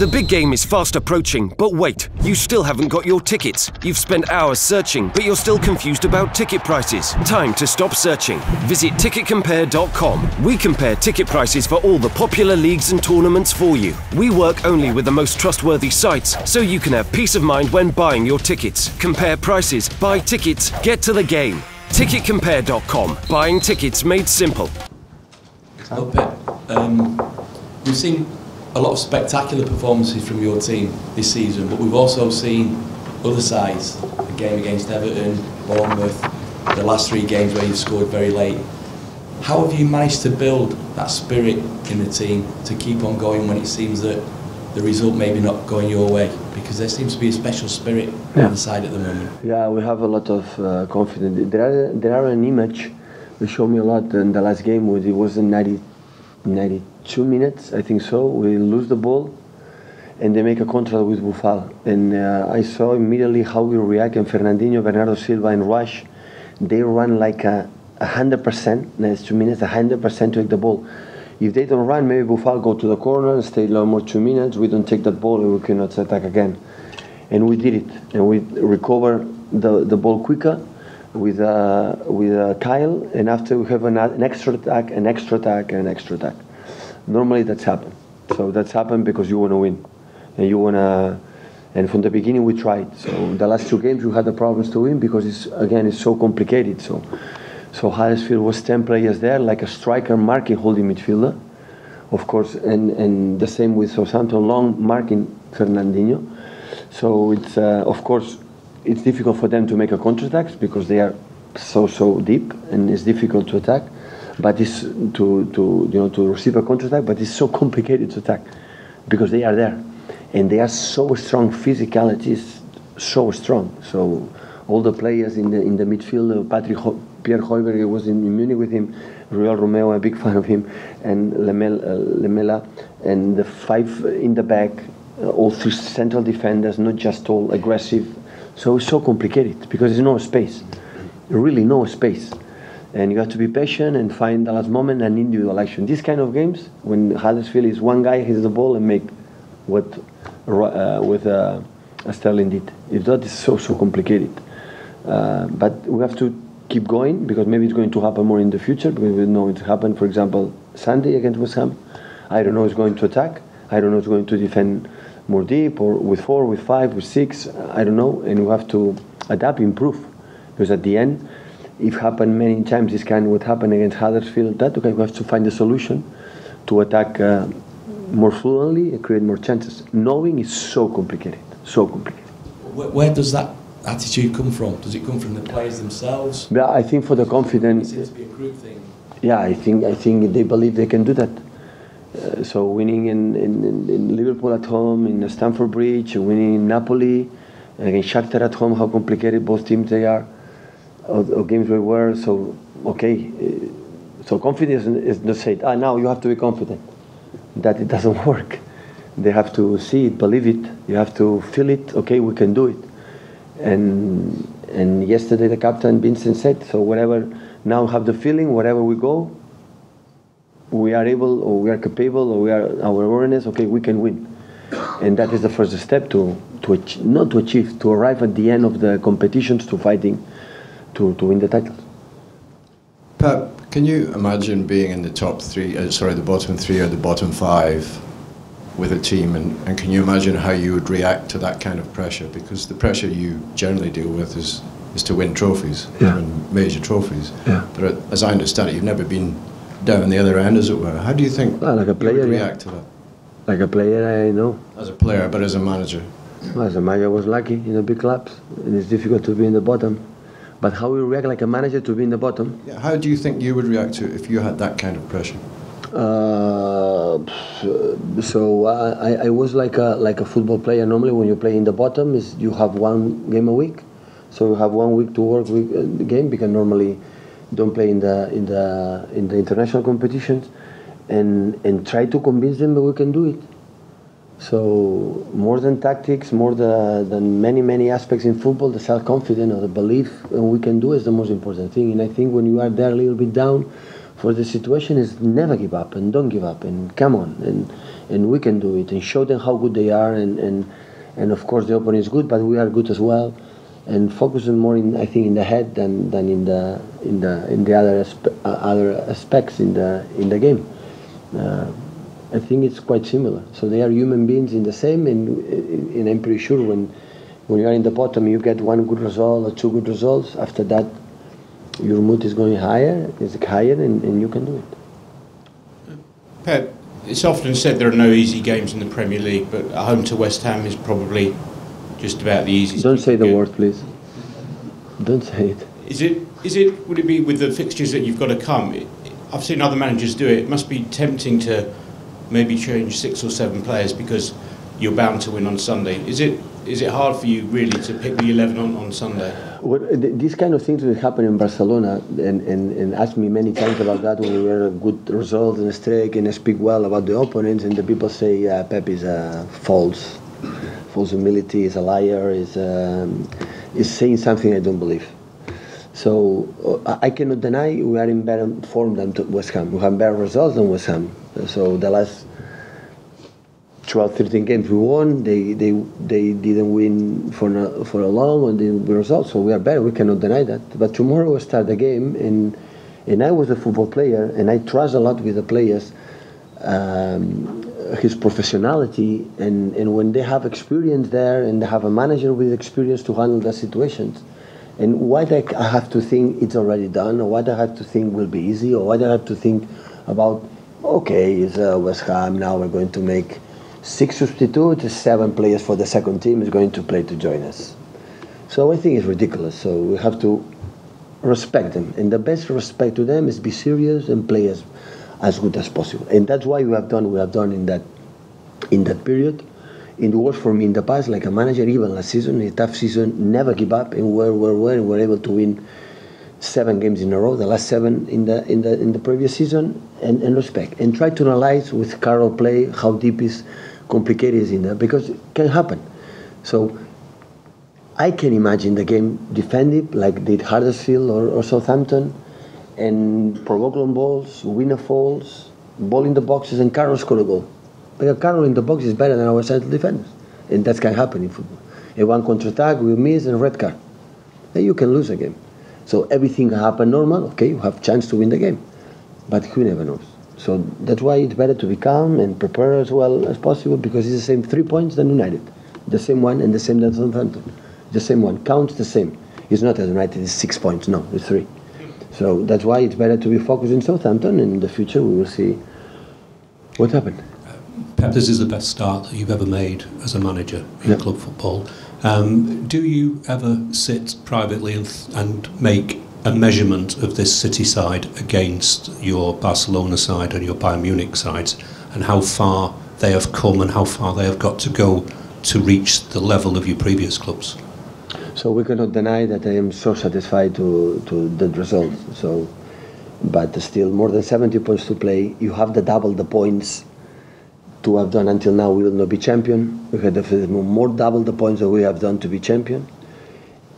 The big game is fast approaching, but wait, you still haven't got your tickets. You've spent hours searching, but you're still confused about ticket prices. Time to stop searching. Visit ticketcompare.com. We compare ticket prices for all the popular leagues and tournaments for you. We work only with the most trustworthy sites, so you can have peace of mind when buying your tickets. Compare prices, buy tickets, get to the game. Ticketcompare.com. Buying tickets made simple. Well, Pep, we've seen a lot of spectacular performances from your team this season, but we've also seen other sides, the game against Everton, Bournemouth, the last 3 games where you've scored very late. How have you managed to build that spirit in the team to keep on going when it seems that the result maybe not going your way? Because there seems to be a special spirit on the side at the moment. Yeah, we have a lot of confidence. There are an image that showed me a lot in the last game. It was in 92 minutes, I think so. We lose the ball and they make a contra with Buffal. And I saw immediately how we react. And Fernandinho, Bernardo Silva and Rush, they run like 100%, next 2 minutes, 100% to take the ball. If they don't run, maybe Buffal go to the corner and stay a little more 2 minutes. We don't take that ball and we cannot attack again. And we did it. And we recover the ball quicker with a Kyle. And after we have an extra attack, an extra attack, and an extra attack. Normally that's happened. So that's happened because you want to win. And you want to, and from the beginning we tried. So the last 2 games we had the problems to win because it's so complicated. So Huddersfield was 10 players there, like a striker marking holding midfielder, of course, and the same with Southampton, long marking Fernandinho. So it's of course it's difficult for them to make a counter-attack because they are so deep and it's difficult to attack. But it's to receive a counter-attack, but it's so complicated to attack because they are there and they are so strong. Physicality is so strong. So all the players in the midfield, Pierre Højbjerg was in Munich with him, Ruel Romeo, a big fan of him, and Lamela, and the 5 in the back, all 3 central defenders, not just all aggressive. So it's so complicated because there's no space, really no space. And you have to be patient and find the last moment and individual action. These kind of games, when Huddersfield is one guy hits the ball and make what Sterling did. If that is so complicated. But we have to keep going because maybe it's going to happen more in the future because we know it's happened, for example, Sunday against West Ham. I don't know if it's going to attack. I don't know if it's going to defend more deep or with 4, with 5, with 6. I don't know. And we have to adapt, improve. Because at the end, if happened many times, this kind of what happened against Huddersfield, that okay, we have to find a solution to attack more fluently and create more chances. Knowing is so complicated, so complicated. Where does that attitude come from? Does it come from the players themselves? Yeah, I think for the confidence. It seems to be a group thing. Yeah, I think they believe they can do that. So winning in Liverpool at home, in Stamford Bridge, winning in Napoli, against Shakhtar at home, how complicated both teams they are. Or games we were, so okay, so confidence is not said, now you have to be confident. That it doesn't work. They have to see it, believe it, you have to feel it, okay, we can do it. And yesterday the captain Vincent said, so whatever, now have the feeling, wherever we go, we are able, or we are capable, or we are our awareness, okay, we can win. And that is the first step to arrive at the end of the competitions, to fighting, to win the title. Pep, can you imagine being in the top 3, the bottom 3 or the bottom 5 with a team, and can you imagine how you would react to that kind of pressure? Because the pressure you generally deal with is to win trophies, win major trophies. Yeah. But as I understand it, you've never been down the other end, as it were. How do you think like a player, you would react to that? Like a player, I know. As a player, but as a manager? Well, as a manager, I was lucky in the big clubs, and it's difficult to be in the bottom. But how we react like a manager to be in the bottom? Yeah, how do you think you would react to it if you had that kind of pressure? So I was like a football player. Normally, when you play in the bottom, is you have 1 game a week. So you have 1 week to work with the game because normally don't play in the international competitions, and try to convince them that we can do it. So more than tactics, more than many aspects in football, the self-confidence or the belief we can do is the most important thing. And I think when you are there a little bit down for the situation, is never give up and don't give up and come on. And and we can do it, and show them how good they are, and of course the opponent is good, but we are good as well, and focusing more I think in the head than in the other aspects in the game. I think it's quite similar. So they are human beings in the same, and I'm pretty sure when you are in the bottom, you get one good result or two good results. After that, your mood is going higher, and you can do it. Pep, it's often said there are no easy games in the Premier League, but at home to West Ham is probably just about the easiest. Don't say the word, please. Don't say it. Would it be with the fixtures that you've got to come? I've seen other managers do it. It must be tempting to maybe change 6 or 7 players because you're bound to win on Sunday. Is it hard for you really to pick the 11 on Sunday? Well, these kind of things will happen in Barcelona, and ask me many times about that when we were good results and a streak, and I speak well about the opponents, and the people say Pep is false humility, is a liar, is saying something I don't believe. So I cannot deny we are in better form than West Ham. We have better results than West Ham. So the last 12, 13 games we won, they didn't win for a long, and the results. So we are better. We cannot deny that. But tomorrow we start the game, and I was a football player, and I trust a lot with the players, his professionality, and when they have experience there, and they have a manager with experience to handle the situations. And why I have to think it's already done, or why I have to think will be easy, or why I have to think about, okay, it's West Ham, now we're going to make 6 substitutes, 7 players for the second team is going to play to join us. So I think it's ridiculous. So we have to respect them, and the best respect to them is be serious and play as good as possible. And that's why we have done in that period. It was for me in the past, like a manager, even last season, a tough season, never give up, and we're able to win 7 games in a row, the last 7 in the previous season, and respect. And try to analyze with Carroll play how deep is complicated is in there, because it can happen. So I can imagine the game defended like did Huddersfield or Southampton, and provoke long balls, win a falls, ball in the boxes, and Carroll score a goal. Because Carroll in the box is better than our central defenders, and that can happen in football. And one counter-attack will miss and red card, then you can lose a game. So everything can happen normal. Okay, you have chance to win the game, but who never knows. So that's why it's better to be calm and prepare as well as possible, because it's the same 3 points than United, the same one, and the same than Southampton, the same one counts the same. It's not as United is 6 points, no, it's 3. So that's why it's better to be focused in Southampton, and in the future we will see what happens. Pep, this is the best start that you've ever made as a manager in club football. Do you ever sit privately and make a measurement of this City side against your Barcelona side and your Bayern Munich sides, and how far they have come and how far they have got to go to reach the level of your previous clubs? So we cannot deny that I am so satisfied to the result. So, but still, more than 70 points to play. You have double the points to have done until now. We will not be champion. We had more double the points that we have done to be champion.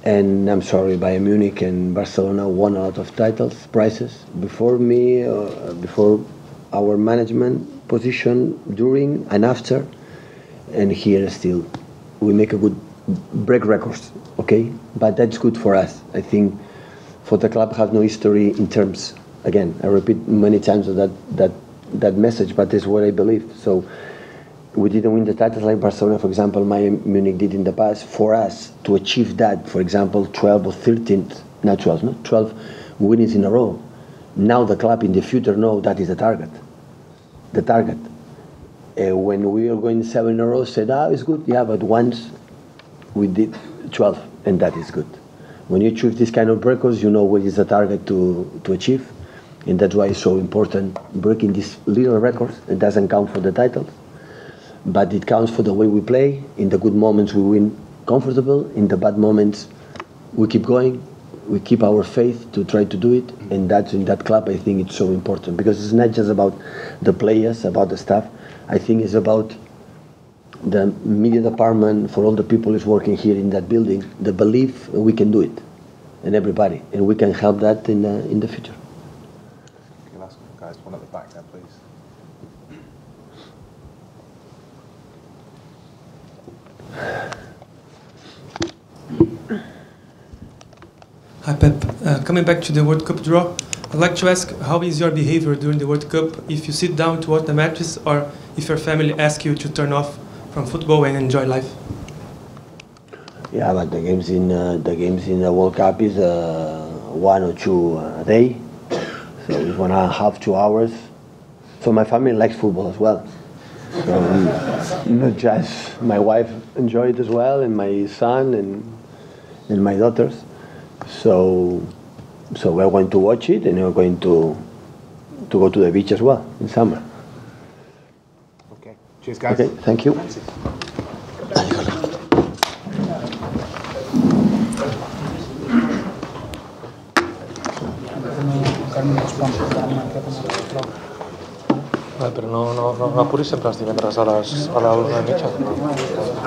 And I'm sorry, Bayern Munich and Barcelona won a lot of titles, prizes before me, before our management position, during and after. And here still, we make a good break records, okay? But that's good for us. I think for the club have no history in terms, again, I repeat many times that message, but that's what I believe. So we didn't win the titles like Barcelona, for example, Munich did in the past. For us to achieve that, for example, 12 or 13, not 12, no, 12 winnings in a row. Now the club in the future know that is the target. The target. When we are going 7 in a row, said, it's good, yeah, but once we did 12, and that is good. When you achieve this kind of records, you know what is the target to achieve, and that's why it's so important breaking these little records. It doesn't count for the titles, but it counts for the way we play. In the good moments we win comfortable, in the bad moments we keep going, we keep our faith to try to do it, and that's in that club I think it's so important, because it's not just about the players, about the staff. I think it's about the media department, for all the people who's working here in that building, the belief we can do it, and everybody, and we can help that in the future. Last guys, one at the back there, please. Pep, coming back to the World Cup draw, I'd like to ask, how is your behavior during the World Cup if you sit down to watch the matches or if your family asks you to turn off from football and enjoy life? Yeah, but the games in the World Cup is 1 or 2 a day, so it's 1.5, 2 hours. So my family likes football as well. So not just my wife enjoy it as well, and my son and my daughters. So we're going to watch it, and we're going to go to the beach as well in summer. Okay. Cheers, guys. Okay, thank you. Però no apuris sempre els divendres a la 1:30.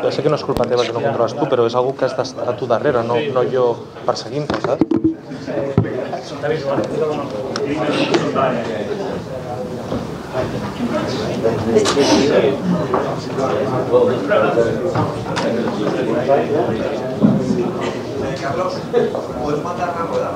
Ja sé que no és culpa teva que no controles tu, però és algo que has d'estar tu darrere, no jo perseguint-te, saps? Carlos, ¿puedes mandar una rueda?